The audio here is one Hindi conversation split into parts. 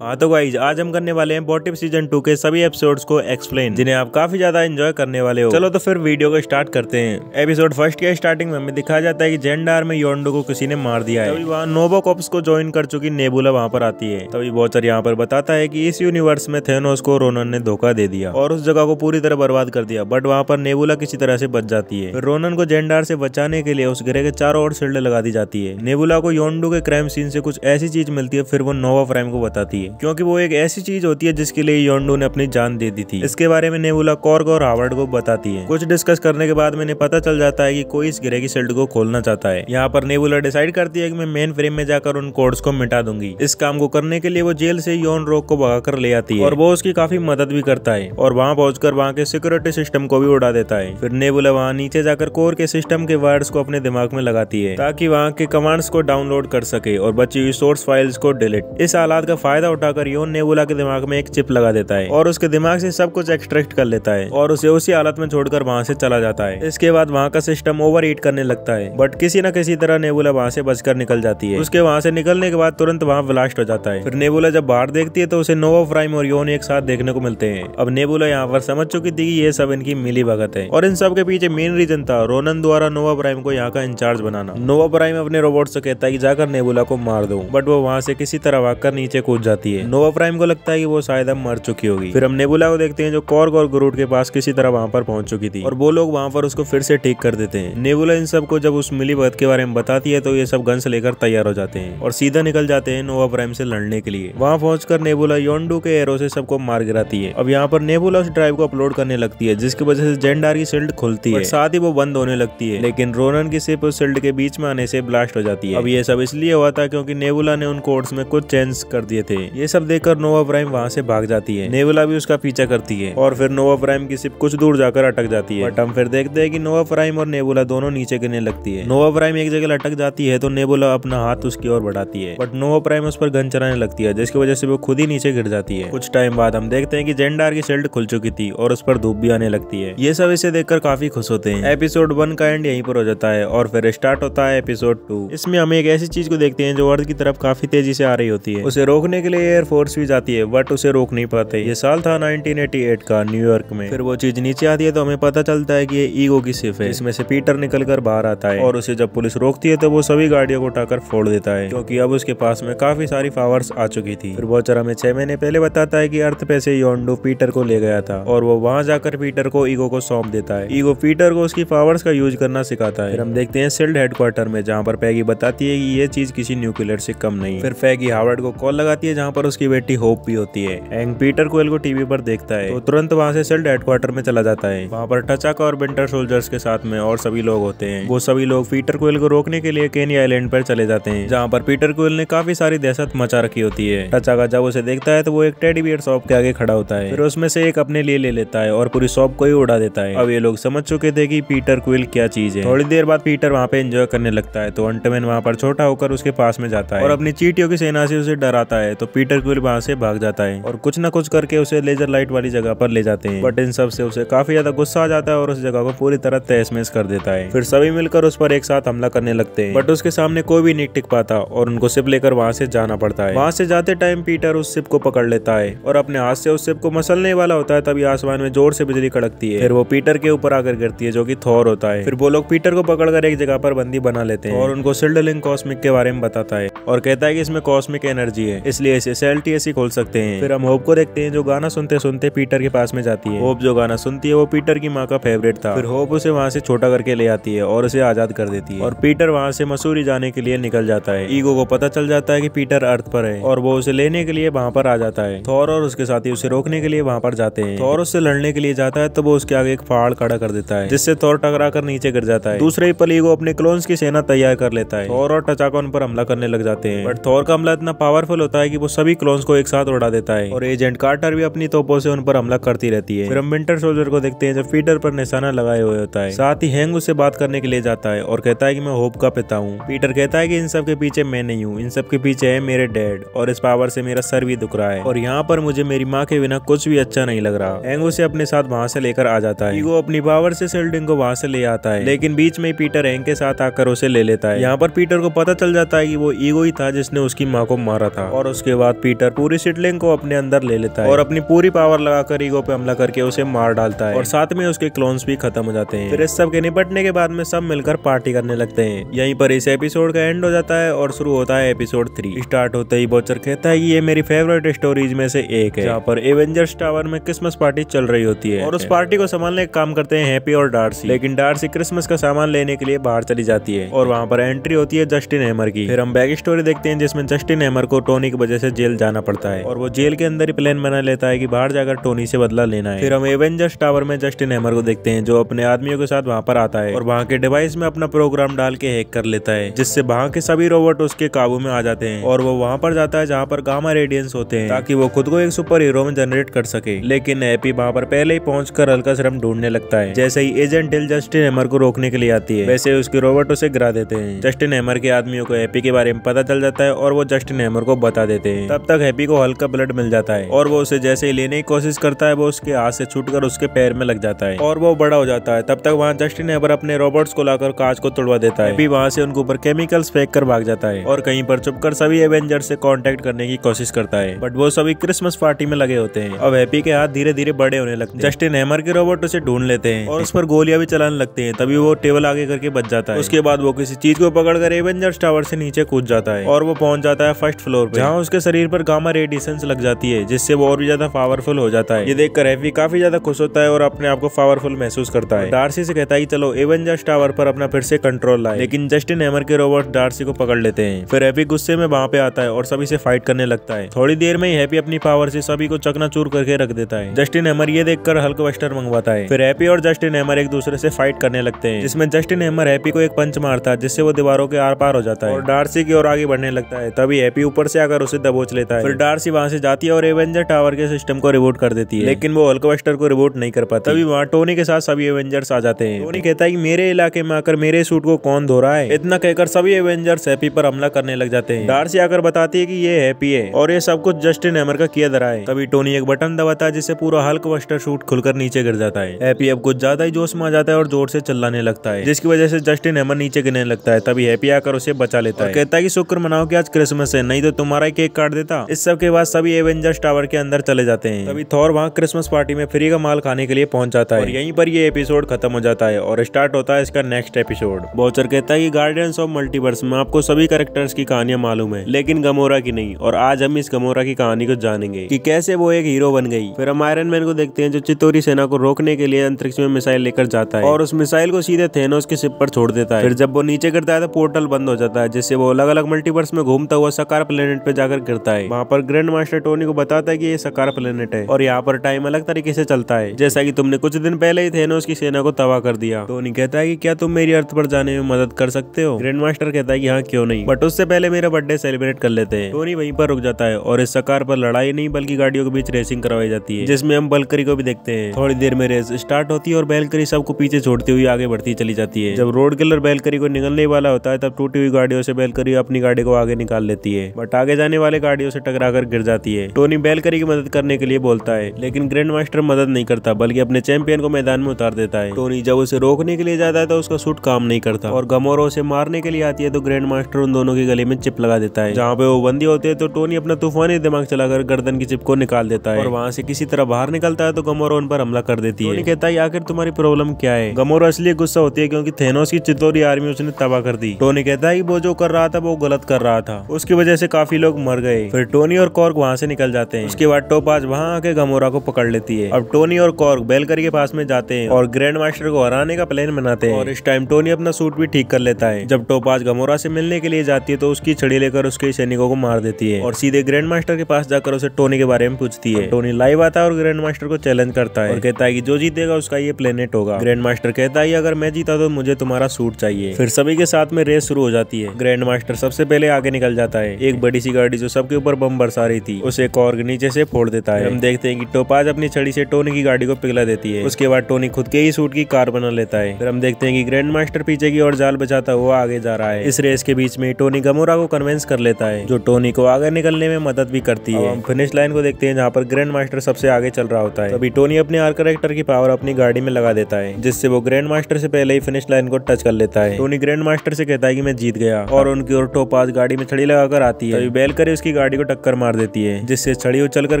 हाँ तो गाइज आज हम करने वाले हैं व्हाट इफ सीजन 2 के सभी एपिसोड्स को एक्सप्लेन, जिन्हें आप काफी ज्यादा एंजॉय करने वाले हो। चलो तो फिर वीडियो को स्टार्ट करते हैं। एपिसोड फर्स्ट के स्टार्टिंग में हमें दिखाया जाता है कि जेंडार में योंडो को किसी ने मार दिया है। तभी वहाँ नोबो कॉर्प्स को ज्वाइन कर चुकी नेबुला वहाँ पर आती है। तभी वॉचर यहाँ पर बताता है कि इस यूनिवर्स में थेनोस को रोनन ने धोखा दे दिया और उस जगह को पूरी तरह बर्बाद कर दिया, बट वहाँ पर नेबुला किसी तरह से बच जाती है। फिर रोनन को जेंडार से बचाने के लिए उस ग्रह के चारों ओर शील्ड लगा दी जाती है। नेबुला को योंडो के क्राइम सीन से कुछ ऐसी चीज मिलती है, फिर वो नोवा प्राइम को बताती है, क्योंकि वो एक ऐसी चीज होती है जिसके लिए योंडो ने अपनी जान दे दी थी। इसके बारे में नेबुला कॉर्ग और हावर्ड को बताती है। कुछ डिस्कस करने के बाद मैंने पता चल जाता है कि कोई इस ग्रह की शील्ड को खोलना चाहता है। यहाँ पर नेबुला डिसाइड करती है कि मैं मेन फ्रेम में जाकर उन कोड्स को मिटा दूंगी। इस काम को करने के लिए वो जेल से योन रोक को भगाकर ले आती है और वो उसकी काफी मदद भी करता है और वहाँ पहुंचकर वहाँ के सिक्योरिटी सिस्टम को भी उड़ा देता है। फिर नेबुला वहाँ नीचे जाकर कोर के सिस्टम के वायर्स को अपने दिमाग में लगाती है ताकि वहाँ के कमांड्स को डाउनलोड कर सके और बची हुई सोर्स फाइल्स को डिलीट। इस हालात का फायदा उठाकर योन नेबुला के दिमाग में एक चिप लगा देता है और उसके दिमाग से सब कुछ एक्सट्रैक्ट कर लेता है और उसे उसी हालत में छोड़कर वहाँ से चला जाता है। इसके बाद वहाँ का सिस्टम ओवर हीट करने लगता है, बट किसी न किसी तरह नेबुला वहाँ से बचकर निकल जाती है। उसके वहाँ से निकलने के बाद तुरंत वहाँ ब्लास्ट हो जाता है। फिर नेबुला जब बाहर देखती है तो उसे नोवा प्राइम और योन एक साथ देखने को मिलते हैं। अब नेबुला यहाँ पर समझ चुकी थी कि ये सब इनकी मिली भगत है और इन सब के पीछे मेन रीजन था रोनन द्वारा नोवा प्राइम को यहाँ का इंचार्ज बनाना। नोवा प्राइम अपने रोबोट से कहता है कि जाकर नेबुला को मार दो, बट वो वहाँ से किसी तरह भागकर नीचे कूद जाती है। नोवा प्राइम को लगता है कि वो शायद अब मर चुकी होगी। फिर हम नेबुला को देखते हैं जो कॉर्ग और ग्रूट के पास किसी तरह वहाँ पर पहुंच चुकी थी और वो लोग वहाँ पर उसको फिर से ठीक कर देते हैं। नेबुला इन सब को जब उस मिली भगत के बारे में बताती है तो ये सब गन्स लेकर तैयार हो जाते हैं और सीधा निकल जाते हैं नोवा प्राइम से लड़ने के लिए। वहाँ पहुंचकर नेबुला योंडो के एरो से सबको मार गिराती है। अब यहाँ पर नेबुला उस ड्राइव को अपलोड करने लगती है जिसकी वजह से जेंडार की शील्ड खुलती है, साथ ही वो बंद होने लगती है, लेकिन रोनन की शिप उस शील्ड के बीच में आने से ब्लास्ट हो जाती है। अब ये सब इसलिए हुआ था क्योंकि नेबुला ने उन कोड्स में कुछ चेंज कर दिए थे। ये सब देखकर नोवा प्राइम वहाँ से भाग जाती है। नेबुला भी उसका पीछा करती है और फिर नोवा प्राइम की शिप कुछ दूर जाकर अटक जाती है, बट हम फिर देखते हैं कि नोवा प्राइम और नेबुला दोनों नीचे गिरने लगती है। नोवा प्राइम एक जगह अटक जाती है तो नेबुला अपना हाथ उसकी ओर बढ़ाती है, बट नोवा प्राइम उस पर गन चलाने लगती है जिसकी वजह से वो खुद ही नीचे गिर जाती है। कुछ टाइम बाद हम देखते हैं कि जेंडार की शील्ड खुल चुकी थी और उस पर धूप भी आने लगती है। ये सब इसे देखकर काफी खुश होते हैं। एपिसोड 1 का एंड यहीं पर हो जाता है और फिर स्टार्ट होता है एपिसोड 2। इसमें हम एक ऐसी चीज को देखते हैं जो अर्थ की तरफ काफी तेजी से आ रही होती है। उसे रोकने के लिए एयरफोर्स भी जाती है, बट उसे रोक नहीं पाते। ये साल था 1988 का न्यूयॉर्क में। फिर वो चीज नीचे आती है तो हमें पता चलता है कि ये ईगो की शिप है। इसमें से पीटर निकलकर बाहर आता है और उसे जब पुलिस रोकती है तो वो सभी गाड़ियों को उठाकर फोड़ देता है क्योंकि अब उसके पास में काफी सारी पावर्स आ चुकी थी। फिर वॉचर हमें 6 महीने पहले बताता है कि अर्थ पे से योंडो पीटर को ले गया था और वो वहां जाकर पीटर को ईगो को सौंप देता है। ईगो पीटर को उसकी पावर्स का यूज करना सिखाता है। फिर हम देखते हैं शील्ड हेडक्वार्टर में जहाँ पर पैगी बताती है कि ये चीज किसी न्यूक्लियर से कम नहीं। फिर पैगी हावर्ड को कॉल लगाती है जहाँ पर उसकी बेटी होप भी होती है। हैंक पीटर कोएल को टीवी पर देखता है तो तुरंत वहाँ से शील्ड हेडक्वार्टर में चला जाता है। वहाँ पर टचाका और विंटर सोल्जर्स के साथ में और सभी लोग होते हैं। वो सभी लोग पीटर कोएल को रोकने के लिए केनी आइलैंड पर चले जाते हैं जहाँ पर पीटर कोएल ने काफी सारी दहशत मचा रखी होती है। टचाका जब उसे देखता है तो वो एक टेडी बियर शॉप के आगे खड़ा होता है। फिर उसमें से एक अपने लिए ले लेता है और पूरी शॉप को ही उड़ा देता है। अब ये लोग समझ चुके थे कि पीटर कोएल क्या चीज है। थोड़ी देर बाद पीटर वहाँ पे एंजॉय करने लगता है तो अंटमैन वहाँ पर छोटा होकर उसके पास में जाता है और अपनी चींटियों की सेना से उसे डराता है तो पीटर कोएल वहाँ से भाग जाता है और कुछ न कुछ करके उसे लेजर लाइट वाली जगह पर ले जाते हैं, बट इन सब से उसे काफी ज्यादा गुस्सा आ जाता है और उस जगह को पूरी तरह तहस-नहस कर देता है। फिर सभी मिलकर उस पर एक साथ हमला करने लगते हैं, बट उसके सामने कोई भी नहीं टिक पाता और उनको शिप लेकर वहाँ से जाना पड़ता है। वहाँ से जाते टाइम पीटर उस शिप को पकड़ लेता है और अपने हाथ से उस शिप को मसलने वाला होता है, तभी आसमान में जोर से बिजली कड़कती है। फिर वो पीटर के ऊपर आकर गिरती है जो कि थॉर होता है। फिर वो लोग पीटर को पकड़कर एक जगह पर बंदी बना लेते हैं और उनको शील्ड लिंक कॉस्मिक के बारे में बताता है और कहता है कि इसमें कॉस्मिक एनर्जी है, इसलिए इसे सेल्टियस ही खोल सकते हैं। फिर हम होप को देखते हैं जो गाना सुनते सुनते पीटर के पास में जाती है। होप जो गाना सुनती है वो पीटर की माँ का फेवरेट था। फिर होप उसे वहाँ से छोटा करके ले आती है और उसे आजाद कर देती है और पीटर वहाँ से मसूरी जाने के लिए निकल जाता है। ईगो को पता चल जाता है कि पीटर अर्थ पर है और वो उसे लेने के लिए वहाँ पर आ जाता है। थॉर और उसके साथी उसे रोकने के लिए वहाँ पर जाते हैं। थॉर उससे लड़ने के लिए जाता है तो वो उसके आगे एक पहाड़ खड़ा कर देता है जिससे थॉर टकरा कर नीचे गिर जाता है। दूसरे ही पल ईगो अपने क्लोन्स की सेना तैयार कर लेता है। थॉर और टचाका उन पर हमला करने लग जाते हैं, बट थॉर का हमला इतना पावरफुल होता है कि वो सभी क्लोन्स को एक साथ उड़ा देता है और एजेंट कार्टर भी अपनी तोपों से उन पर हमला करती रहती है। फिर हम विंटर सोल्जर को देखते हैं जो पीटर पर निशाना लगाए हुए होता है। साथ ही हैंग उससे बात करने के लिए जाता है और कहता है कि मैं होप का पिता हूँ। पीटर कहता है कि इन सब के पीछे मैं नहीं हूँ, इन सब के पीछे है मेरे डैड और इस पावर से मेरा सर भी दुख रहा है और यहाँ पर मुझे मेरी माँ के बिना कुछ भी अच्छा नहीं लग रहा। हैंग उसे अपने साथ वहाँ से लेकर आ जाता है। ईगो अपनी पावर से शील्डिंग को वहाँ से ले आता है, लेकिन बीच में पीटर हैंग के साथ आकर उसे ले लेता है। यहाँ पर पीटर को पता चल जाता है कि वो ईगो ही था जिसने उसकी माँ को मारा था और उसके बाद पीटर पूरी सिडलिंग को अपने अंदर ले लेता है और अपनी पूरी पावर लगाकर ईगो पे हमला करके उसे मार डालता है और साथ में उसके क्लोन्स भी खत्म हो जाते हैं। फिर इस सब के निपटने के बाद में सब मिलकर पार्टी करने लगते हैं। यहीं पर इस एपिसोड का एंड हो जाता है और शुरू होता है एपिसोड 3। स्टार्ट होते ही बॉचर कहता है कि ये मेरी फेवरेट स्टोरीज में से एक है, जहाँ पर एवेंजर्स टावर में क्रिसमस पार्टी चल रही होती है और उस पार्टी को संभालने का काम करते हैं हैप्पी और डार्सी। लेकिन डार्सी क्रिसमस का सामान लेने के लिए बाहर चली जाती है और वहाँ पर एंट्री होती है जस्टिन हैमर की। फिर हम बैक स्टोरी देखते हैं जिसमें जस्टिन हैमर को टोनी की वजह से जेल जाना पड़ता है और वो जेल के अंदर ही प्लान बना लेता है कि बाहर जाकर टोनी से बदला लेना है। फिर हम एवेंजर्स टावर में जस्टिन हैमर को देखते हैं जो अपने आदमियों के साथ वहाँ पर आता है और वहाँ के डिवाइस में अपना प्रोग्राम डाल के हैक कर लेता है, जिससे वहाँ के सभी रोबोट उसके काबू में आ जाते हैं और वो वहाँ पर जाता है जहाँ पर गामा रेडियंस होते हैं ताकि वो खुद को एक सुपर हीरो में जनरेट कर सके। लेकिन हैप्पी वहाँ पर पहले ही पहुंचकर हल्का श्रम ढूंढने लगता है। जैसे ही एजेंट हिल जस्टिन हैमर को रोकने के लिए आती है वैसे उसके रोबोट उसे गिरा देते हैं। जस्टिन हैमर के आदमियों को हैप्पी के बारे में पता चल जाता है और वो जस्टिन हैमर को बता देते हैं। तब तक हैप्पी को हल्का ब्लड मिल जाता है और वो उसे जैसे ही लेने की कोशिश करता है वो उसके हाथ से छूटकर उसके पैर में लग जाता है और वो बड़ा हो जाता है। तब तक वहाँ जस्टिन हैमर अपने रोबोट्स को लाकर कांच को तोड़वा देता है। हैप्पी वहाँ से उनके ऊपर केमिकल्स फेंक कर भाग जाता है और कहीं पर छुपकर सभी एवेंजर्स से कांटेक्ट करने की कोशिश करता है, बट वो सभी क्रिसमस पार्टी में लगे होते हैं। अब हैप्पी के हाथ धीरे धीरे बड़े होने लगते हैं। जस्टिन हैमर के रोबोट उसे ढूंढ लेते हैं और उस पर गोलियां भी चलाने लगते हैं। तभी वो टेबल आगे करके बच जाता है। उसके बाद वो किसी चीज को पकड़कर एवेंजर्स टावर से नीचे कूद जाता है और वो पहुंच जाता है फर्स्ट फ्लोर पे, जहाँ उसके शरीर पर गामा रेडिएशंस लग जाती है जिससे वो और भी ज्यादा पावरफुल हो जाता है। ये देखकर हैप्पी काफी ज्यादा खुश होता है और अपने आप को पावरफुल महसूस करता है। डार्सी से कहता है कि चलो एवेंजर्स टावर पर अपना फिर से कंट्रोल लाए, लेकिन जस्टिन हैमर के रोबोट डार्सी को पकड़ लेते हैं। फिर हैप्पी गुस्से में वहाँ पे आता है और सभी से फाइट करने लगता है। थोड़ी देर में ही हैप्पी अपनी पावर से सभी को चकनाचूर करके रख देता है। जस्टिन हैमर ये देखकर हल्क बस्टर मंगवाता है। फिर हैप्पी और जस्टिन हैमर एक दूसरे से फाइट करने लगते हैं, जिसमें जस्टिन हैमर हैप्पी को एक पंच मारता है जिससे वो दीवारों के आर पार हो जाता है और डार्सी की ओर आगे बढ़ने लगता है। तभी हैप्पी ऊपर से आकर उसे दबोच लेता है। फिर डार्सी वहाँ से जाती है और एवेंजर टावर के सिस्टम को रिबूट कर देती है, लेकिन वो हल्क बस्टर को रिबूट नहीं कर पाती। तभी वहाँ टोनी के साथ सभी एवेंजर्स आ जाते हैं। टोनी कहता है कि मेरे इलाके में आकर मेरे सूट को कौन धो रहा है। इतना कहकर सभी एवेंजर्स हैप्पी पर हमला करने लग जाते हैं। डार्सी आकर बताती है कि ये हैप्पी है और ये सब कुछ जस्टिन हैमर का किया धरा है। तभी टोनी एक बटन दबाता है जिससे पूरा हल्क बस्टर सूट खुलकर नीचे गिर जाता है। हैप्पी अब कुछ ज्यादा ही जोश में आ जाता है और जोर से चिल्लाने लगता है, जिसकी वजह से जस्टिन हैमर नीचे गिरने लगता है। तभी हैप्पी आकर उसे बचा लेता है, कहता है कि शुक्र मनाओ कि आज क्रिसमस है, नहीं तो तुम्हारा ही केक काट देता। इस सब के बाद सभी एवेंजर्स टावर के अंदर चले जाते हैं। तभी थॉर वहाँ क्रिसमस पार्टी में फ्री का माल खाने के लिए पहुंच जाता है और यहीं पर ये एपिसोड खत्म हो जाता है और स्टार्ट होता है इसका नेक्स्ट एपिसोड। बॉचर कहता है कि गार्डियंस ऑफ मल्टीवर्स में आपको सभी कैरेक्टर्स की कहानियां मालूम है, लेकिन गमोरा की नहीं, और आज हम इस गमोरा की कहानी को जानेंगे कि कैसे वो एक हीरो बन गई। फिर हम आयरन मैन को देखते हैं जो चितौरी सेना को रोकने के लिए अंतरिक्ष में मिसाइल लेकर जाता है और उस मिसाइल को सीधे थेनोस के शिप पर छोड़ देता है। फिर जब वो नीचे गिरता है तो पोर्टल बंद हो जाता है, जिससे वो अलग अलग मल्टीवर्स में घूमता हुआ सकार प्लेनेट पे जाकर गिरता है। वहाँ पर ग्रैंड मास्टर टोनी को बताता है कि ये सकार प्लेनेट है और यहाँ पर टाइम अलग तरीके से चलता है, जैसा कि तुमने कुछ दिन पहले ही थेनोस की सेना को तबाह कर दिया। टोनी कहता है कि क्या तुम मेरी अर्थ पर जाने में मदद कर सकते हो। ग्रैंड मास्टर कहता है कि हाँ क्यों नहीं, बट उससे पहले मेरा बर्थडे सेलिब्रेट कर लेते हैं। टोनी वहीं पर रुक जाता है और इस सकार पर लड़ाई नहीं बल्कि गाड़ियों के बीच रेसिंग करवाई जाती है, जिसमें हम बल्करी को भी देखते हैं। थोड़ी देर में रेस स्टार्ट होती है और बैलकरी सबको पीछे छोड़ती हुई आगे बढ़ती चली जाती है। जब रोड किलर बैलकरी को निकलने वाला होता है तब टूटी हुई गाड़ियों से बैलकरी अपनी गाड़ी को आगे निकाल लेती है, बट आगे जाने वाले गाड़ियों से टकराकर गिर जाती है। टोनी बैलकरी की मदद करने के लिए बोलता है, लेकिन ग्रैंड मास्टर मदद नहीं करता बल्कि अपने चैंपियन को मैदान में उतार देता है। टोनी जब उसे रोकने के लिए जाता है तो उसका सूट काम नहीं करता और गमोरा उसे मारने के लिए आती है तो ग्रैंड मास्टर उन दोनों के गले में चिप लगा देता है। जहाँ पे वो बंदी होते हैं तो टोनी अपना तूफानी दिमाग चलाकर गर्दन की चिप को निकाल देता है और वहाँ से किसी तरह बाहर निकलता है तो गमोरा उन पर हमला कर देती है। टोनी कहता है आखिर तुम्हारी प्रॉब्लम क्या है। गमोरा इसलिए गुस्सा होती है क्योंकि थेनोस की चितौरी आर्मी उसने तबाह कर दी। टोनी कहता है कि वो जो कर रहा था वो गलत कर रहा था, उसकी वजह से काफी लोग मर गए। फिर टोनी और कॉर्क वहाँ से निकल जाते हैं। उसके बाद टोपाज वहाँ आके गमोरा को पकड़ लेती है। अब टोनी और कॉर्क बैलकरी के पास में जाते हैं और ग्रैंड मास्टर को हराने का प्लान बनाते हैं और इस टाइम टोनी अपना सूट भी ठीक कर लेता है। जब टोपाज गमोरा से मिलने के लिए जाती है तो उसकी छड़ी लेकर उसके सैनिकों को मार देती है और सीधे ग्रैंड मास्टर के पास जाकर उसे टोनी के बारे में पूछती है। टोनी लाइव आता है और ग्रैंड मास्टर को चैलेंज करता है और कहता है कि जो जीतेगा उसका ये प्लेनेट होगा। ग्रैंड मास्टर कहता है अगर मैं जीता तो मुझे तुम्हारा सूट चाहिए। फिर सभी के साथ में रेस शुरू हो जाती है। ग्रैंड मास्टर सबसे पहले आगे निकल जाता है। एक बड़ी सी गाड़ी जो सबके ऊपर बम बरसा रही थी उसे कॉर्क नीचे से फोड़ देता है। हम देखते हैं कि टोपाज अपनी छड़ी से टोनी की गाड़ी को पिघला देती है। उसके बाद टोनी खुद के ही सूट की कार बना लेता है। फिर हम देखते हैं कि ग्रैंड मास्टर पीछे की ओर जाल बचाता हुआ आगे जा रहा है। इस रेस के बीच में टोनी गमोरा को कन्विंस कर लेता है जो टोनी को आगे निकलने में मदद भी करती है। हम फिनिश लाइन को देखते हैं जहाँ पर ग्रैंड मास्टर सबसे आगे चल रहा होता है। तभी टोनी अपने आर्क कैरेक्टर की पावर अपनी गाड़ी में लगा देता है जिससे वो ग्रैंड मास्टर से पहले ही फिनिश लाइन को टच कर लेता है। टोनी ग्रैंड मास्टर से कहता है कि मैं जीत गया और उनकी ओर टोपाज गाड़ी में छड़ी लगाकर आती है। तभी बैलकरी उसकी गाड़ी को टक्कर मार देती है, जिससे छड़ी उछलकर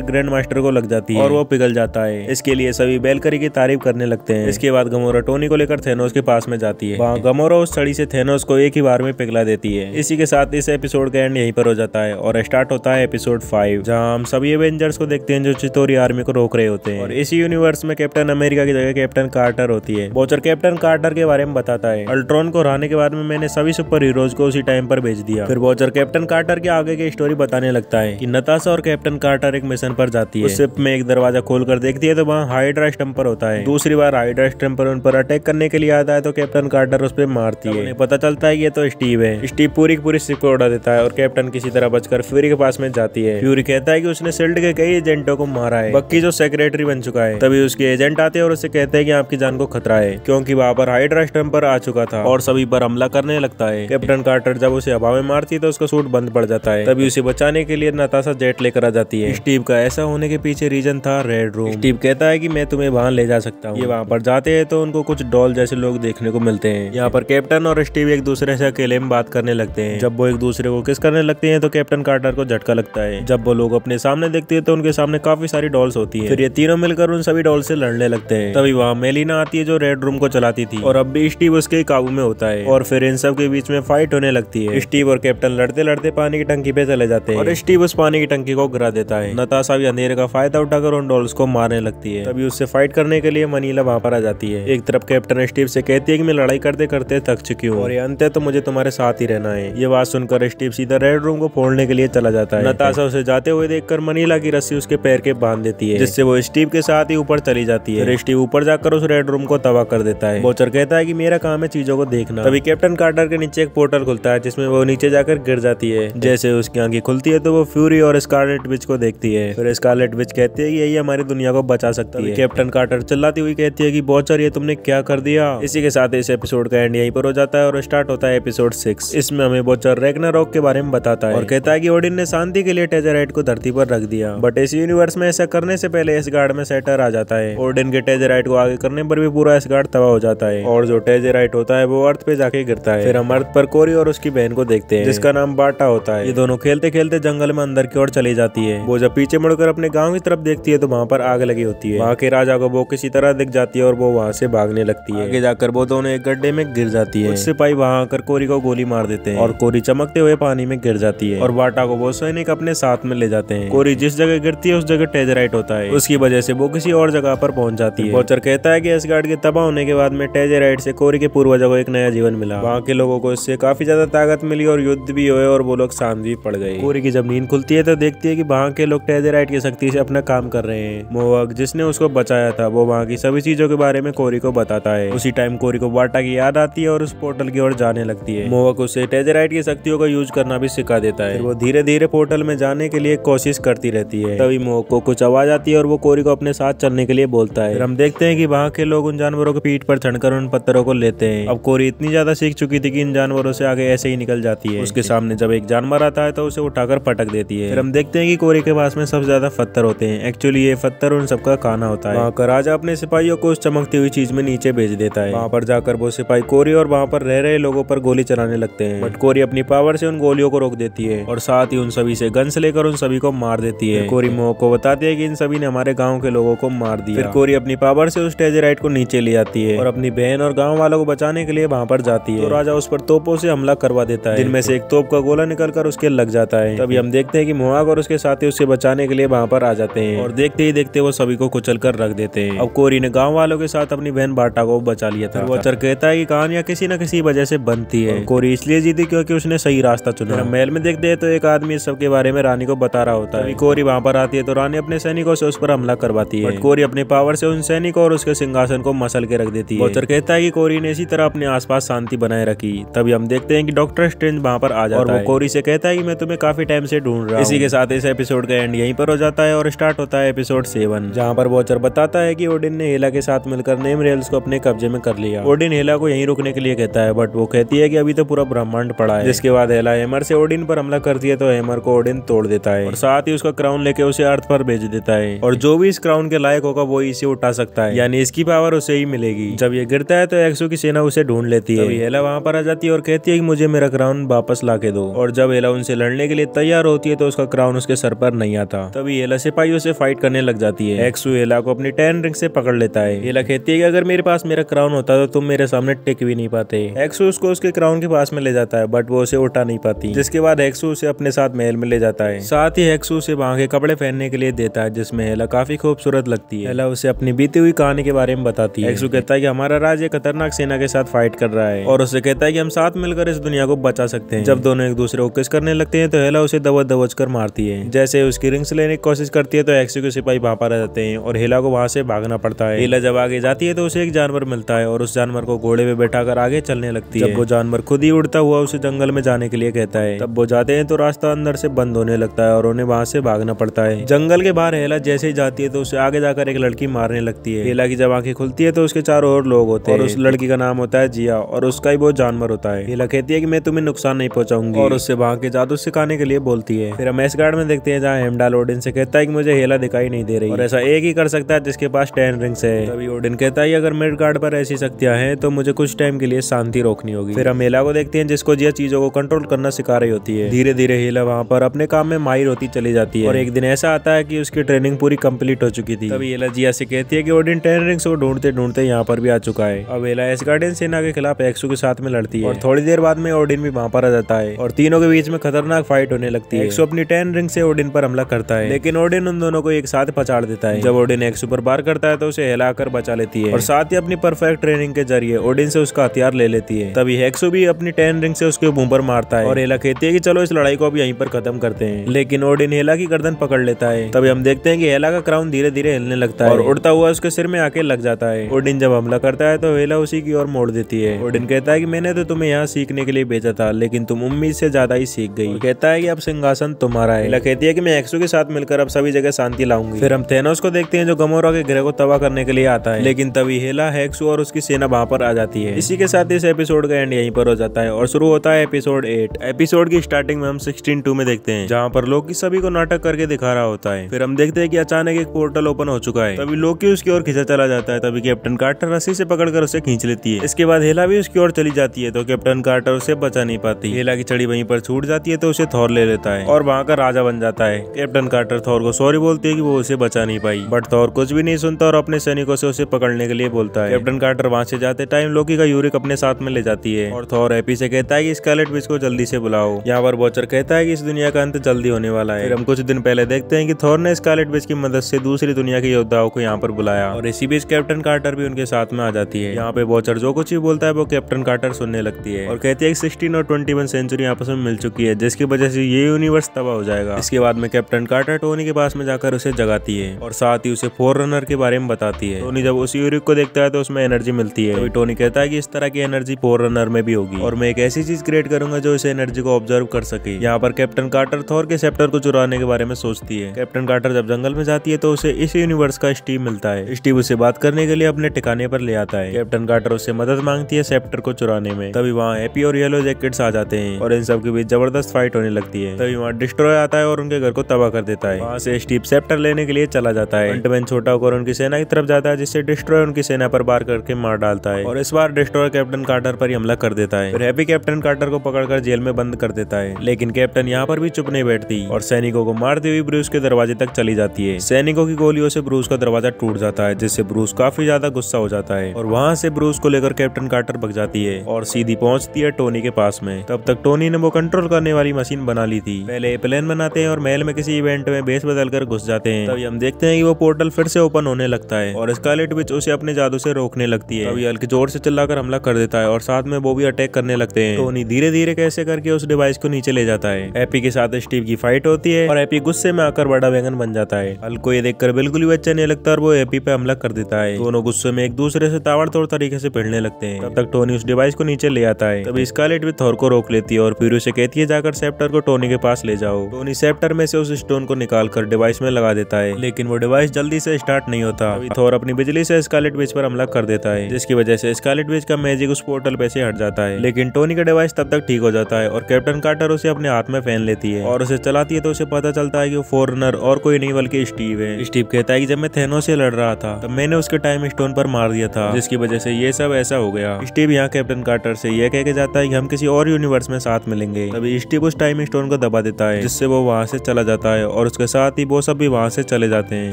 ग्रैंड मास्टर को लग जाती है और वो पिघल जाता है। इसके लिए सभी वेलकरी की तारीफ करने लगते हैं। इसके बाद गमोरा टोनी को लेकर थेनोस के पास में जाती है। वहाँ गमोरा उस छड़ी से थेनोस को एक ही बार में पिघला देती है। इसी के साथ इस एपिसोड का एंड यहीं पर हो जाता है और स्टार्ट होता है एपिसोड 5, जहाँ हम सभी एवेंजर्स को देखते हैं जो चितोरी आर्मी को रोक रहे होते हैं। और इसी यूनिवर्स में कैप्टन अमेरिका की जगह कैप्टन कार्टर होती है। वॉचर कैप्टन कार्टर के बारे में बताता है। अल्ट्रॉन को हराने के बाद में मैंने सभी सुपर हीरोज को उसी टाइम पर भेज दिया। फिर वॉचर कैप्टन कार्टर के आगे की स्टोरी बताने लगता है कि नताशा और कैप्टन कार्टर एक मिशन पर जाती है। उस शिप में एक दरवाजा खोलकर देखती है तो वहाँ हाइड्रा स्टम्पर होता है। दूसरी बार हाइड्रा स्टम्पर उन पर अटैक करने के लिए आता है तो कैप्टन कार्टर उस पर मारती है। उन्हें पता चलता है कि ये तो स्टीव है। स्टीव पूरी की पूरी शिप को उड़ा देता है और कैप्टन किसी तरह बचकर फ्यूरी के पास में जाती है। फ्यूरी कहता है कि उसने शिल्ड के कई एजेंटों को मारा है। बक्की जो सेक्रेटरी बन चुका है। तभी उसके एजेंट आते हैं और उससे कहते हैं कि आपकी जान को खतरा है, क्योंकि वहाँ पर हाइड्रा स्टम्पर आ चुका था और सभी पर हमला करने लगता है। कैप्टन कार्टर जब उसे हवा में मारती है तो उसका सूट बंद पड़ जाता है। तभी उसे बचाने के लिए नताशा जेट लेकर आ जाती है। स्टीव का ऐसा होने के पीछे रीजन था रेड रूम। स्टीव कहता है कि मैं तुम्हें वहाँ ले जा सकता हूँ। ये वहाँ पर जाते हैं तो उनको कुछ डॉल जैसे लोग देखने को मिलते हैं। यहाँ पर कैप्टन और स्टीव एक दूसरे से अकेले में बात करने लगते हैं। जब वो एक दूसरे को किस करने लगते हैं तो कैप्टन कार्टर को झटका लगता है। जब वो लोग अपने सामने देखते हैं तो उनके सामने काफी सारी डॉल्स होती है। फिर ये तीनों मिलकर उन सभी डॉल से लड़ने लगते हैं। तभी वहाँ मेलिना आती है जो रेड रूम को चलाती थी और अब भी स्टीव उसके काबू में होता है और फिर इन सब के बीच में फाइट होने लगती है। स्टीव और कैप्टन लड़ते लड़ते पानी की टंकी पे चले जाते हैं और स्टीव उस पानी की टंकी को गिरा देता है। नताशा भी अंधेरे का फायदा उठाकर उन डॉल्स को मारने लगती है। तभी उससे फाइट करने के लिए मनीला वहाँ पर आ जाती है। एक तरफ कैप्टन स्टीव से कहती है कि मैं लड़ाई करते करते थक चुकी हूँ और ये अंत है तो मुझे तुम्हारे साथ ही रहना है। ये बात सुनकर स्टीव सीधा रेड रूम को फोड़ने के लिए चला जाता है। नताशा उसे जाते हुए देखकर मनीला की रस्सी उसके पैर के बांध देती है, जिससे वो स्टीव के साथ ही ऊपर चली जाती है। फिर स्टीव ऊपर जाकर उस रेड रूम को तबाह कर देता है। वॉचर कहता है कि मेरा काम है चीजों को देखना। तभी कैप्टन कार्टर के नीचे एक पोर्टल खुलता है जिसमें वो नीचे जाकर गिर जाती है। जैसे उसकी आंखें खुलती है तो वो फ्यूरी और स्कारलेट विच को देखती है। फिर स्कारलेट विच कहती है कि यही हमारी दुनिया को बचा सकती है। कैप्टन कार्टर चिल्लाती हुई कहती है कि वॉचर ये तुमने क्या कर दिया। इसी के साथ इस एपिसोड का एंड यहीं पर हो जाता है और स्टार्ट होता है एपिसोड 6। इसमें हमें वॉचर रैग्नारोक के बारे में बताता है और कहता है कि ओडिन ने शांति के लिए टेजराइट को धरती पर रख दिया, बट इस यूनिवर्स में ऐसा करने से पहले एसगार्ड में सेटर आ जाता है। ओडिन के टेजराइट को आगे करने पर भी पूरा एसगार्ड तबाह हो जाता है और जो टेजराइट होता है वो अर्थ पे जाके गिरता है। फिर हम अर्थ पर कोरी और उसकी बहन को देखते हैं जिसका नाम बाटा होता है। ये दोनों खेलते खेलते जंगल में अंदर की ओर चली जाती है। वो जब पीछे मुड़कर अपने गाँव की तरफ देखती है तो वहाँ पर आग लगी होती है। वहाँ के राजा को वो किसी तरह दिख जाती है और वो वहाँ से भागने लगती है। आगे जाकर वो दोनों एक गड्ढे में गिर जाती है। सिपाही वहाँ आकर कोरी को गोली मार देते हैं और कोरी चमकते हुए पानी में गिर जाती है और बाटा को वो सैनिक अपने साथ में ले जाते हैं। कोरी जिस जगह गिरती है उस जगह टेजराइट होता है, उसकी वजह से वो किसी और जगह पर पहुंच जाती है। वॉचर कहता है कि एसगार्ड के तबाह होने के बाद में टेजराइट से कोरी के पूर्वजों को एक नया जीवन मिला। वहाँ के लोगों को इससे काफी ज्यादा ताकत मिली और युद्ध भी हुए और वो लोग शांत भी पड़ गए। कोरी की जब नींद खुलती है तो देखती है कि वहाँ के लोग टेजराइट की शक्ति से अपना काम कर रहे हैं। मोहक जिसने उसको बचाया था वो वहाँ की सभी चीजों के बारे में कोरी को बताता है। उसी टाइम कोरी को बाटा की याद आती है और उस पोर्टल की ओर जाने लगती है। मोहक उसे टेजराइट की शक्तियों का यूज करना भी सिखा देता है। वो धीरे धीरे पोर्टल में जाने के लिए कोशिश करती रहती है। तभी मोहक को कुछ आवाज आती है और वो कोरी को अपने साथ चलने के लिए बोलता है। फिर हम देखते हैं कि वहाँ के लोग उन जानवरों की पीठ पर चढ़कर उन पत्थरों को लेते हैं। अब कोरी इतनी ज्यादा सीख चुकी थी कि इन जानवरों से आगे ऐसे ही निकल जाती है। उसके सामने जब एक जानवर आता है तो उसे उठाकर पटक देती है। फिर हम देखते हैं कि कोरी के पास में सबसे ज्यादा पत्थर होते हैं। एक्चुअली ये पत्थर उन सबका खाना होता है। वहाँ का राजा अपने सिपाहियों को उस चमकती हुई चीज में नीचे भेज देता है। वहाँ पर जाकर वो सिपाही कोरी और वहाँ पर रह रहे लोगों पर गोली चलाने लगते हैं, बट कोरी अपनी पावर से उन गोलियों को रोक देती है और साथ ही उन सभी से गन्स लेकर उन सभी को मार देती है। कोरी मोहक को बताती है कि इन सभी ने हमारे गाँव के लोगों को मार दिया। फिर कोरी अपनी पावर से उस टेजराइट को नीचे ले आती है और अपनी बहन और गाँव वालों को बचाने के लिए वहाँ पर जाती है। तो राजा उस पर तोपों से हमला करवा देता है, जिनमें से एक तोप का गोला निकलकर उसके लग जाता है। तभी हम देखते हैं कि मोहक और उसके साथी उससे बचाने के लिए वहाँ पर आ जाते हैं और देखते ही देखते वो सभी को कुचल कर रख देते हैं। अब कोरी ने गाँव वालों के साथ अपनी बहन बाटा को बचा लिया था। वॉचर कहता है कि कहानियां किसी न किसी वजह से बनती है। कोरी इसलिए जीती क्योंकि उसने सही रास्ता चुना। महल में देखते हैं तो एक आदमी इस सब के बारे में रानी को बता रहा होता है। कोरी वहाँ पर आती है तो रानी अपने सैनिकों से उस पर हमला करवाती है, बट कोरी अपने पावर से उन सैनिकों और उसके सिंहासन को मसल के रख देती है। वॉचर कहता है कि कोरी ने इसी तरह अपने आसपास शांति बनाए रखी। तभी हम देखते हैं कि डॉक्टर स्ट्रेंज वहाँ पर आ जाता है और वो कोरी से कहता है कि मैं तुम्हें काफी टाइम से ढूंढ रहा हूं। इसी के साथ इस एपिसोड का एंड यहीं पर हो जाता है और स्टार्ट होता है एपिसोड 7, जहाँ पर वॉचर बताता है कि ओडिन ने हेला के साथ मिलकर नेम रेल्स को अपने कब्जे में कर लिया। ओडिन हेला को यहीं रुकने के लिए कहता है, बट वो कहती है कि अभी तो पूरा ब्रह्मांड पड़ा है। जिसके बाद हेला हैमर से ओडिन पर हमला करती है तो हैमर को ओडिन तोड़ देता है और साथ ही उसका क्राउन लेके उसे अर्थ पर भेज देता है और जो भी इस क्राउन के लायक होगा वो इसे उठा सकता है, यानी इसकी पावर उसे ही मिलेगी। जब ये गिरता है तो एक्सो की सेना उसे ढूंढ लेती है। तभी हेला वहाँ पर आ जाती है और कहती है कि मुझे मेरा क्राउन वापस ला के दो। और जब हेला उनसे लड़ने के लिए तैयार होती है तो उसका क्राउन उसके सर पर नहीं आता। तभी हेला सिपाहियों से फाइट करने लग जाती है। हेक्सू हेला को अपनी 10 रिंग से पकड़ लेता है। हेला कहती है कि अगर मेरे पास मेरा क्राउन होता तो तुम मेरे सामने टिक भी नहीं पाते। हेक्सू उसको उसके क्राउन के पास में ले जाता है बट वो उसे उठा नहीं पाती, जिसके बाद हेक्सू उसे अपने साथ महल में ले जाता है। साथ ही हेक्सू उसे वहाँ के कपड़े पहनने के लिए देता है जिसमें हेला काफी खूबसूरत लगती है। हेला उसे अपनी बीती हुई कहानी के बारे में बताती है। हेक्सू कहता है कि हमारा राज्य खतरनाक सेना के साथ फाइट कर रहा है और उसे कहता है कि हम साथ मिलकर इस दुनिया को बचा सकते हैं। जब दोनों एक दूसरे को किस करने लगते हैं तो हेला उसे दबोच कर मारती है। जैसे उसकी रिंग्स लेने की कोशिश करती है तो हेक्सू के सिपाही वहाँ पर आ जाते हैं और हेला को वहाँ से भागना पड़ता है। हेला जब आगे जाती है तो उसे एक जानवर मिलता है और उस जानवर को घोड़े पे बैठाकर आगे चलने लगती है। जब वो जानवर खुद ही उड़ता हुआ उसे जंगल में जाने के लिए कहता है, तब वो जाते हैं तो रास्ता अंदर से बंद होने लगता है और उन्हें वहाँ से भागना पड़ता है। जंगल के बाहर हेला जैसे ही जाती है तो उसे आगे जाकर एक लड़की मारने लगती है। हेला की जब आंखें खुलती है तो उसके चारों ओर लोग होते हैं और उस लड़की का नाम होता है जिया और उसका ही वो जानवर होता है। हेला कहती है कि मैं तुम्हें नुकसान नहीं पहुंचाऊंगी और उससे वहाँ के जादू सिखाने के लिए बोलती है। फिर हम एसगार्ड में देखते हैं जहाँ हेमडाल ओडिन से कहता है कि मुझे हेला दिखाई नहीं दे रही और ऐसा एक ही कर सकता है जिसके पास 10 रिंग्स है। तभी ओडिन कहता है अगर मिडगार्ड पर ऐसी शक्तियां हैं तो मुझे कुछ टाइम के लिए शांति रोकनी होगी। फिर हम हेला को देखते हैं जिसको जिया चीजों को कंट्रोल करना सिखा रही होती है। धीरे धीरे हेला वहाँ पर अपने काम में माहिर होती चली जाती है और एक दिन ऐसा आता है कि उसकी ट्रेनिंग पूरी कंप्लीट हो चुकी थी। तभी हेला जिया से कहती है कि ओडिन 10 रिंग्स को ढूंढते ढूंढते यहाँ पर भी आ चुका है। अब हेला एसगार्डियन सेना के खिलाफ हेक्सू के साथ में लड़ती है और थोड़ी देर बाद में ओडिन भी वहाँ पर आ जाता है और तीनों के बीच में खतरनाक फाइट होने लगती है। हेक्सू अपनी 10 रिंग से ओडिन पर हमला करता है लेकिन ओडिन उन दोनों को एक साथ पछाड़ देता है। जब ओडिन हेक्सू पर वार करता है तो उसे हेला कर बचा लेती है और साथ ही अपनी परफेक्ट ट्रेनिंग के जरिए ओडिन से उसका हथियार ले लेती है। तभी हेक्सू भी अपनी 10 रिंग से उसके मुंह पर मारता है और हेला कहती है कि चलो इस लड़ाई को अब यहीं पर खत्म करते हैं, लेकिन ओडिन हेला की गर्दन पकड़ लेता है। तभी हम देखते हैं कि हेला का क्राउन धीरे धीरे हिलने लगता है और उड़ता हुआ उसके सिर में आके लग जाता है। ओडिन जब हमला करता है तो हेला उसी की ओर मोड़ देती है। ओडिन कहता है कि मैंने तो तुम्हें यहाँ सीखने के लिए भेजा था लेकिन तुम उम्मीद से ज्यादा ही सीख गई। कहता है कि अब सिंहासन तुम्हारा है। हेला कहती है कि मैं हेक्सू के साथ मिलकर अब सभी जगह शांति लाऊंगी। फिर हम थेनोस को देखते हैं जो गमोरा के ग्रह को तबाह करने के लिए आता है, लेकिन तभी हेला, हेक्सू और उसकी सेना वहां पर आ जाती है। इसी के साथ इस एपिसोड का एंड यहीं पर हो जाता है और शुरू होता है एपिसोड 8। एपिसोड की स्टार्टिंग में हम 16:2 में देखते हैं जहाँ पर लोकी सभी को नाटक करके दिखा रहा होता है। फिर हम देखते हैं कि अचानक एक पोर्टल ओपन हो चुका है। तभी लोकी उसकी ओर खींचा चला जाता है। तभी कैप्टन कार्टर रस्सी से पकड़कर उसे खींच लेती है। इसके बाद हेला भी उसकी ओर चली जाती है तो कैप्टन कार्टर उसे बचा नहीं पाती। हेला की छड़ी वहीं पर छूट जाती है तो उसे थॉर ले लेता है और वहाँ का राजा बन जाता है। कैप्टन कार्टर थॉर को सॉरी बोलती है कि वो उसे बचा नहीं पाई, बट थॉर कुछ भी नहीं सुनता और अपने सैनिकों से उसे पकड़ने के लिए बोलता है। कैप्टन कार्टर वहाँ से जाते टाइम लोकी का यूरिक अपने साथ में ले जाती है और थॉर हैप्पी से कहता है कि स्कारलेट विच को जल्दी से बुलाओ। यहाँ पर वॉचर कहता है कि इस दुनिया का अंत जल्दी होने वाला है। फिर हम कुछ दिन पहले देखते हैं कि थॉर ने स्कारलेट विच की मदद से दूसरी दुनिया के योद्धाओं को यहाँ पर बुलाया और इसी बीच कैप्टन कार्टर भी उनके साथ में आ जाती है। यहाँ पे वॉचर जो कुछ भी बोलता है वो कैप्टन कार्टर सुनने लगती है और कहती है कि 16 और 21 सेंचुरी आपस में मिल चुकी है जिसकी वजह से ये यूनिवर्स तबाह हो जाएगा। इसके बाद में कैप्टन कार्टर टोनी के पास में जाकर उसे जगाती है और साथ ही उसे फोररनर के बारे में बताती है। टोनी जब उस यूरिक को देखता है तो उसमें एनर्जी मिलती है। तो टोनी कहता है कि इस तरह की एनर्जी फोररनर में भी होगी और मैं एक ऐसी चीज क्रिएट करूंगा जो इस एनर्जी को ऑब्जर्व कर सके। यहाँ पर कैप्टन कार्टर थॉर के सेप्टर को चुराने के बारे में सोचती है। कैप्टन कार्टर जब जंगल में जाती है तो उसे इस यूनिवर्स का स्टीव मिलता है। स्टीव उसे बात करने के लिए अपने ठिकाने पर ले आता है। कैप्टन कार्टर उससे मदद मांगती है सेप्टर को चुराने में। तभी वहाँ हैप्पी और येलो जैकेट्स आ जाते हैं और इन सब के बीच जबरदस्त फाइट होने लगती है। तभी वहाँ डिस्ट्रॉय आता है और उनके घर को तबाह कर देता है। वहाँ से स्टीव सेप्टर लेने के लिए चला जाता है। अंटमैन छोटा होकर उनकी सेना की तरफ जाता है जिससे डिस्ट्रॉय उनकी सेना पर वार करके मार डालता है और इस बार डिस्ट्रॉय कैप्टन कार्टर पर ही हमला कर देता है। फिर हैप्पी कैप्टन कार्टर को पकड़कर जेल में बंद कर देता है, लेकिन कैप्टन यहाँ पर भी चुप नहीं बैठती और सैनिकों को मारती हुई ब्रूस के दरवाजे तक चली जाती है। सैनिकों की गोलियों से ब्रूस का दरवाजा टूट जाता है जिससे ब्रूस काफी ज्यादा गुस्सा हो जाता है और वहाँ से ब्रूस को लेकर कैप्टन कार्टर भग जाती है और सीधी पहुंचती है टोनी के पास में। तब तक टोनी ने वो कंट्रोल करने वाली मशीन बना ली थी। पहले प्लान बनाते हैं और महल में किसी इवेंट में बेस बदलकर घुस जाते हैं। तभी हम देखते हैं कि वो पोर्टल फिर से ओपन होने लगता है और स्कारलेट विच उसे अपने जादू से रोकने लगती है। तभी हल्क जोर से चिल्लाकर हमला कर देता है और साथ में वो भी अटैक करने लगते हैं। टोनी धीरे धीरे कैसे करके उस डिवाइस को नीचे ले जाता है। हैप्पी के साथ स्टीव की फाइट होती है और हैप्पी गुस्से में आकर बड़ा वैगन बन जाता है। हल्क को ये देखकर बिल्कुल भी अच्छा नहीं लगता और वो हैप्पी पे हमला कर देता है। दोनों गुस्से में एक दूसरे से ताबड़तोड़ तरीके से भिड़ने लगते हैं। तब तक टोनी उस डिवाइस को नीचे ले आता है। तभी स्कारलेट विच थॉर को रोक लेती है और फिर उसे कहती है जाकर सेप्टर को टोनी के पास ले जाओ। टोनी सेप्टर में से उस स्टोन को निकालकर डिवाइस में लगा देता है, लेकिन वो डिवाइस जल्दी से स्टार्ट नहीं होता। थॉर अपनी बिजली से स्कारलेट विच पर हमला कर देता है जिसकी वजह से स्कारलेट विच का मैजिक उस पोर्टल पे से हट जाता है, लेकिन टोनी का डिवाइस तब तक ठीक हो जाता है और कैप्टन कार्टर उसे अपने हाथ में पहन लेती है और उसे चलाती है तो उसे पता चलता है कि वो फोररनर और कोई नहीं बल्कि स्टीव है। स्टीव कहता है कि जब मैं थेनोस से लड़ रहा था तब मैंने उसके टाइम स्टोन पर मार दिया था जिसकी वजह से ये सब ऐसा हो गया। स्टीव यहाँ कैप्टन कार्टर से यह कह के जाता है कि हम किसी और यूनिवर्स में साथ मिलेंगे। तभी स्टीव उस टाइम स्टोन को को दबा देता है, जिससे वो वहाँ से चला जाता है और उसके साथ ही वो सब भी वहाँ से चले जाते हैं।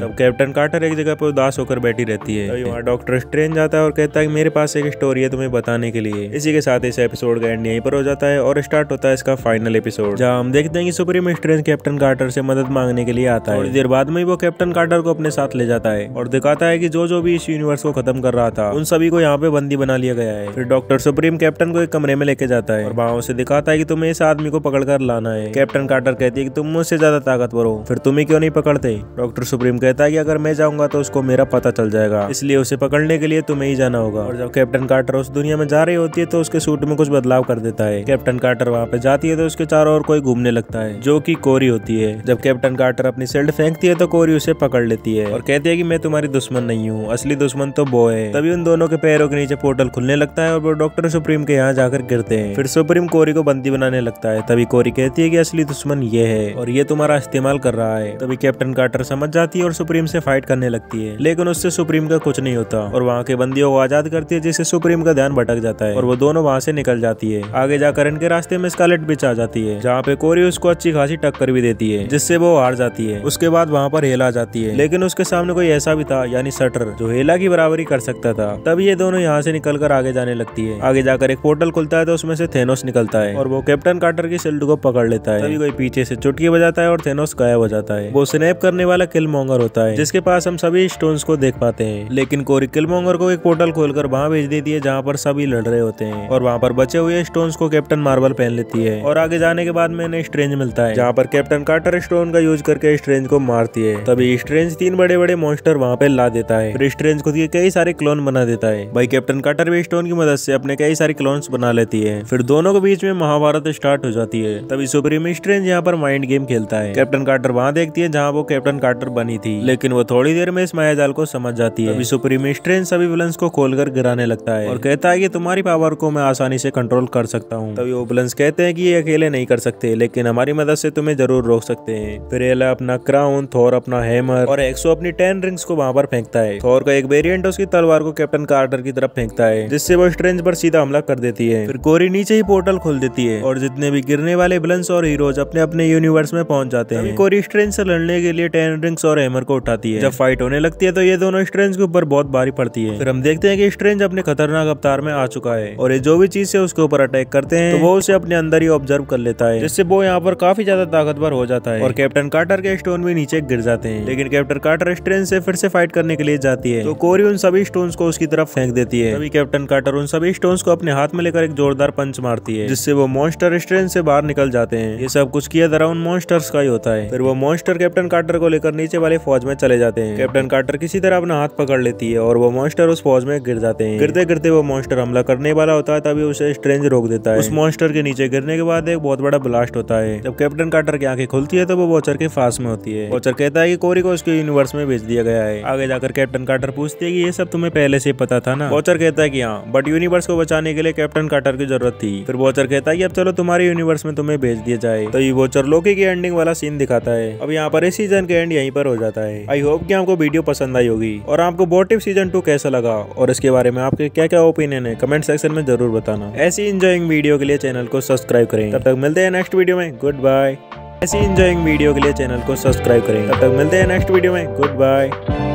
तब कैप्टन कार्टर एक जगह पर उदास होकर बैठी रहती है। तभी वहाँ डॉक्टर स्ट्रेंज आता है और कहता है कि मेरे पास एक स्टोरी है तुम्हें बताने के लिए। इसी के साथ इस एपिसोड का एंड यहीं पर हो जाता है और स्टार्ट होता है इसका फाइनल एपिसोड, जहाँ हम देखते हैं कि सुप्रीम स्ट्रेंज कैप्टन कार्टर से मदद मांगने के लिए आता है। थोड़ी देर बाद में वो कैप्टन कार्टर को अपने साथ ले जाता है और दिखाता है कि जो भी इस यूनिवर्स को खत्म कर रहा था उन सभी को यहाँ पे बंदी बना लिया गया है। फिर डॉक्टर सुप्रीम कैप्टन को एक कमरे में लेके जाता है और वहाँ उसे दिखाता है कि तुम्हें इस आदमी को पकड़ कर लाना है। कैप्टन कार्टर कहती है कि तुम मुझसे ज्यादा ताकतवर हो, फिर तुम्हें क्यों नहीं पकड़ते। डॉक्टर सुप्रीम कहता है कि अगर मैं जाऊंगा तो उसको मेरा पता चल जाएगा, इसलिए उसे पकड़ने के लिए तुम्हें ही जाना होगा। और जब कैप्टन कार्टर उस दुनिया में जा रही होती है तो उसके सूट में कुछ बदलाव कर देता है। कैप्टन कार्टर वहाँ पे जाती है तो उसके चारों ओर कोई घूमने लगता है, जो कि कोरी होती है। जब कैप्टन कार्टर अपनी शिल्ड फेंकती है तो कोरी उसे पकड़ लेती है और कहती है कि मैं तुम्हारी दुश्मन नहीं हूँ, असली दुश्मन तो वो है। तभी उन दोनों के पैरों के नीचे पोर्टल खुलने लगता है और वो डॉक्टर सुप्रीम के यहाँ जाकर गिरते हैं। फिर सुप्रीम कोरी को बंदी बनाने लगता है। तभी कोरी कहती है कि असली दुश्मन ये है और ये तुम्हारा इस्तेमाल कर रहा है। तभी कैप्टन कार्टर समझ जाती है और सुप्रीम से फाइट करने लगती है, लेकिन उससे सुप्रीम का कुछ नहीं होता और वहाँ के बंदियों को आजाद करती है, जिससे सुप्रीम का ध्यान भटक जाता है और वो दोनों वहाँ से निकल जाती है। आगे जाकर इनके रास्ते में स्कारलेट विच आ जाती है, जहाँ पे कोरी उसको अच्छी खासी टक्कर भी देती है, जिससे वो हार जाती है। उसके बाद वहाँ पर हेला आ जाती है, लेकिन उसके सामने कोई ऐसा भी था यानी शटर, जो हेला की बराबरी कर सकता था। तब ये दोनों यहाँ से निकलकर आगे जाने लगती है। आगे जाकर एक पोर्टल खुलता है तो उसमें से थेनोस निकलता है और वो कैप्टन कार्टर की शिल्ड को पकड़ लेता है। तभी कोई पीछे से चुटकी बजाता है और थेनोस गायब हो जाता है। वो स्नैप करने वाला किलमोंगर होता है, जिसके पास हम सभी स्टोन्स को देख पाते हैं। लेकिन कोरी किलमोंगर को एक पोर्टल खोलकर वहाँ भेज देती है, जहाँ पर सभी लड़ रहे होते हैं और वहाँ पर बचे हुए स्टोन्स को कैप्टन मार्वल पहन लेती है। और आगे जाने के बाद में इन्हें स्ट्रेंज मिलता है, जहाँ पर कैप्टन कार्टर स्टोन का यूज करके स्ट्रेंज को मारती है। तभी स्ट्रेंज 3 बड़े बड़े मॉन्स्टर वहाँ पे ला देता है। फिर स्ट्रेंज खुद के कई सारे क्लोन बना देता है। भाई कैप्टन कार्टर भी स्टोन की मदद से अपने कई सारे क्लोन्स बना लेती है। फिर दोनों के बीच में महाभारत स्टार्ट हो जाती है। तभी सुप्रीम स्ट्रेंज यहाँ पर माइंड गेम खेलता है। कैप्टन कार्टर वहाँ देखती है जहाँ वो कैप्टन कार्टर बनी थी, लेकिन वो थोड़ी देर में इस मायाजाल को समझ जाती है। तभी सुप्रीम स्ट्रेंज सभी विलन्स को खोलकर गिराने लगता है और कहता है कि तुम्हारी पावर को मैं आसानी से कंट्रोल कर सकता हूँ। तभी वो विलन्स कहते हैं कि ये अकेले नहीं कर सकते, लेकिन हमारी मदद से तुम्हें जरूर रोक सकते हैं। फिर एला अपना क्राउन, थोर अपना हैमर और एक्सो अपनी 10 रिंग्स को वहाँ पर फेंकता है। थोर का एक वेरिएंट उसकी तलवार को कैप्टन कार्टर की तरफ फेंकता है, जिससे वो स्ट्रेंज पर सीधा हमला कर देती है। फिर कोरी नीचे ही पोर्टल खोल देती है और जितने भी गिरने वाले विलन्स और हीरोज अपने अपने यूनिवर्स में पहुंच जाते हैं। कोरी स्ट्रेंज से लड़ने के लिए 10 रिंग्स और हैमर को उठाती है। जब फाइट होने लगती है तो ये दोनों स्ट्रेंज के ऊपर बहुत भारी पड़ती है। फिर हम देखते हैं कि स्ट्रेंज अपने खतरनाक अवतार में आ चुका है और ये जो भी चीज से उसके ऊपर अटैक करते हैं तो वो उसे अपने अंदर ही ऑब्जर्व कर लेता है, जिससे वो यहाँ पर काफी ज्यादा ताकतवर हो जाता है और कैप्टन कार्टर के स्टोन भी नीचे गिर जाते हैं। लेकिन कैप्टन कार्टर स्ट्रेंज से फिर से फाइट करने के लिए जाती है तो कोरी उन सभी स्टोन्स को उसकी तरफ फेंक देती है। तभी कैप्टन कार्टर उन सभी स्टोन्स को अपने हाथ में लेकर एक जोरदार पंच मारती है, जिससे वो मॉन्स्टर स्ट्रेंज से बाहर निकल जाते हैं। ये सब कुछ किया धरा उन मॉन्स्टर्स का ही होता है। फिर वो मॉन्स्टर कैप्टन कार्टर को लेकर नीचे वाले फौज में चले जाते हैं। कैप्टन कार्टर किसी तरह अपना हाथ पकड़ लेती है और वो मॉन्स्टर उस फौज में गिर जाते हैं। गिरते गिरते वो मॉन्स्टर हमला करने वाला होता है, तभी उसे स्ट्रेंज रोक देता है। उस मॉन्स्टर के नीचे गिरने के बाद एक बहुत बड़ा ब्लास्ट होता है। जब कैप्टन कार्टर की आंखें खुलती है तो वो वॉचर के पास में होती है। वॉचर कहता है कि कोरी को उसके यूनिवर्स में भेज दिया गया है। आगे जाकर कैप्टन कार्टर पूछती है कि ये सब तुम्हें पहले से पता था ना। वॉचर कहता है कि हाँ, बट यूनिवर्स को बचाने के लिए कैप्टन कार्टर की जरूरत थी। फिर वॉचर कहता है कि अब चलो तुम्हारे यूनिवर्स में तुम्हें भेज दिया जाए। तो ये वॉचर लोकी की एंडिंग वाला सीन दिखाता है। अब यहाँ पर इस सीजन के एंड यहीं पर हो जाता है। आई होप कि आपको वीडियो पसंद आई होगी और आपको व्हाट इफ सीजन 2 कैसा लगा और इसके बारे में आपके क्या क्या ओपिनियन है कमेंट सेक्शन में जरूर बताना। ऐसी इंजॉइंग वीडियो के लिए चैनल को सब्सक्राइब करें। तब तक मिलते हैं नेक्स्ट वीडियो में। Good bye. ऐसी इंजॉइंग वीडियो के लिए चैनल को सब्सक्राइब करें। तब तक मिलते हैं नेक्स्ट वीडियो में। Good bye.